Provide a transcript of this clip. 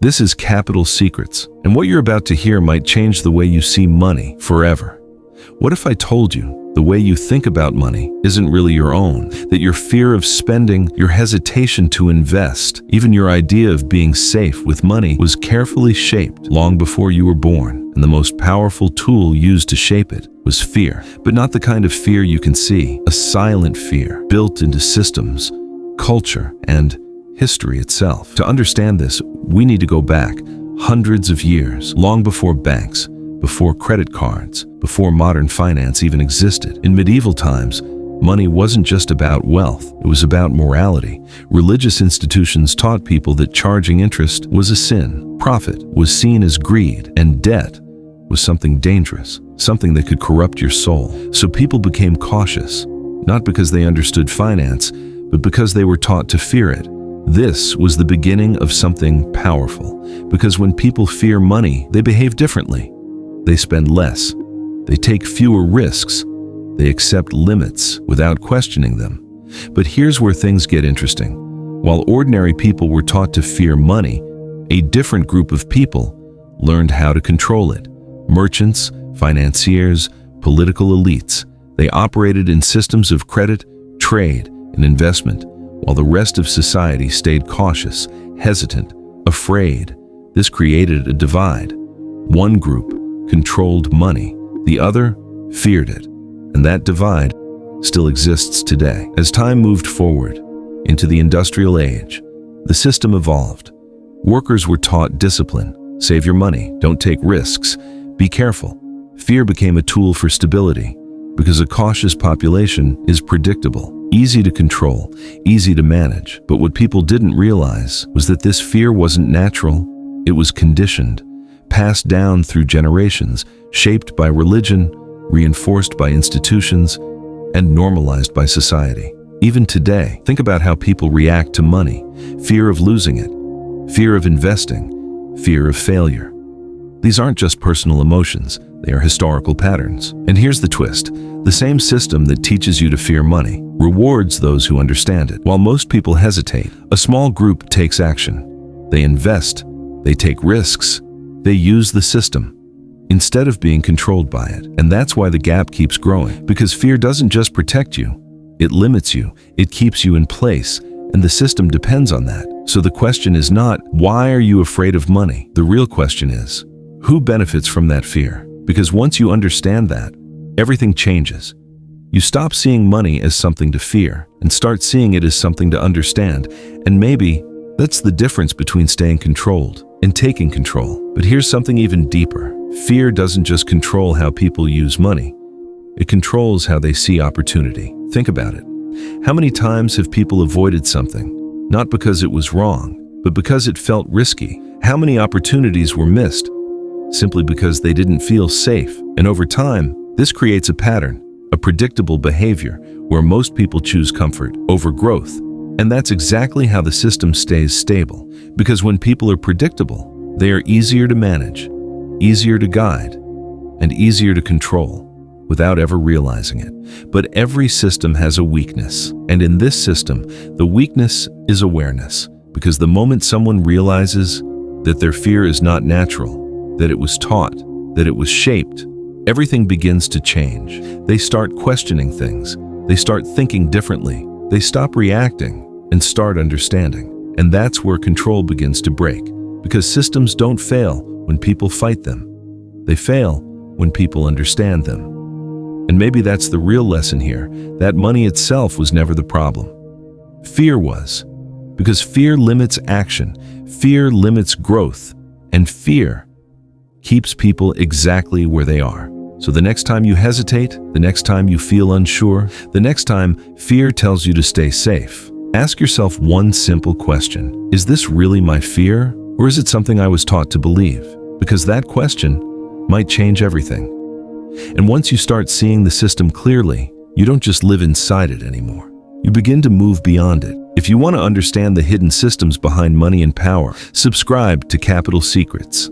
This is Capital Secrets, and what you're about to hear might change the way you see money forever. What if I told you the way you think about money isn't really your own, that your fear of spending, your hesitation to invest, even your idea of being safe with money was carefully shaped long before you were born, and the most powerful tool used to shape it was fear, but not the kind of fear you can see, a silent fear built into systems, culture, and history itself. To understand this, we need to go back hundreds of years, long before banks, before credit cards, before modern finance even existed. In medieval times, money wasn't just about wealth, it was about morality. Religious institutions taught people that charging interest was a sin, profit was seen as greed, and debt was something dangerous, something that could corrupt your soul. So people became cautious, not because they understood finance, but because they were taught to fear it. This was the beginning of something powerful, because when people fear money, they behave differently. They spend less, they take fewer risks, they accept limits without questioning them. But here's where things get interesting. While ordinary people were taught to fear money, a different group of people learned how to control it. Merchants, financiers, political elites. They operated in systems of credit, trade, and investment, while the rest of society stayed cautious, hesitant, afraid. This created a divide. One group controlled money, the other feared it, and that divide still exists today. As time moved forward into the industrial age, the system evolved. Workers were taught discipline, save your money, don't take risks, be careful. Fear became a tool for stability, because a cautious population is predictable, easy to control, easy to manage. But what people didn't realize was that this fear wasn't natural, it was conditioned, passed down through generations, shaped by religion, reinforced by institutions, and normalized by society. Even today, think about how people react to money: fear of losing it, fear of investing, fear of failure. These aren't just personal emotions, they are historical patterns. And here's the twist: the same system that teaches you to fear money rewards those who understand it. While most people hesitate, a small group takes action. They invest, they take risks, they use the system instead of being controlled by it. And that's why the gap keeps growing, because fear doesn't just protect you, it limits you, it keeps you in place, and the system depends on that. So the question is not, why are you afraid of money? The real question is, who benefits from that fear? Because once you understand that, everything changes. You stop seeing money as something to fear and start seeing it as something to understand. And maybe that's the difference between staying controlled and taking control. But here's something even deeper. Fear doesn't just control how people use money. It controls how they see opportunity. Think about it. How many times have people avoided something, not because it was wrong, but because it felt risky? How many opportunities were missed simply because they didn't feel safe? And over time, this creates a pattern, a predictable behavior where most people choose comfort over growth. And that's exactly how the system stays stable. Because when people are predictable, they are easier to manage, easier to guide, and easier to control without ever realizing it. But every system has a weakness. And in this system, the weakness is awareness. Because the moment someone realizes that their fear is not natural, that it was taught, that it was shaped, everything begins to change. They start questioning things. They start thinking differently. They stop reacting and start understanding. And that's where control begins to break. Because systems don't fail when people fight them. They fail when people understand them. And maybe that's the real lesson here, that money itself was never the problem. Fear was. Because fear limits action, fear limits growth, and fear keeps people exactly where they are. So the next time you hesitate, the next time you feel unsure, the next time fear tells you to stay safe, ask yourself one simple question. Is this really my fear, or is it something I was taught to believe? Because that question might change everything. And once you start seeing the system clearly, you don't just live inside it anymore. You begin to move beyond it. If you want to understand the hidden systems behind money and power, subscribe to Capital Secrets.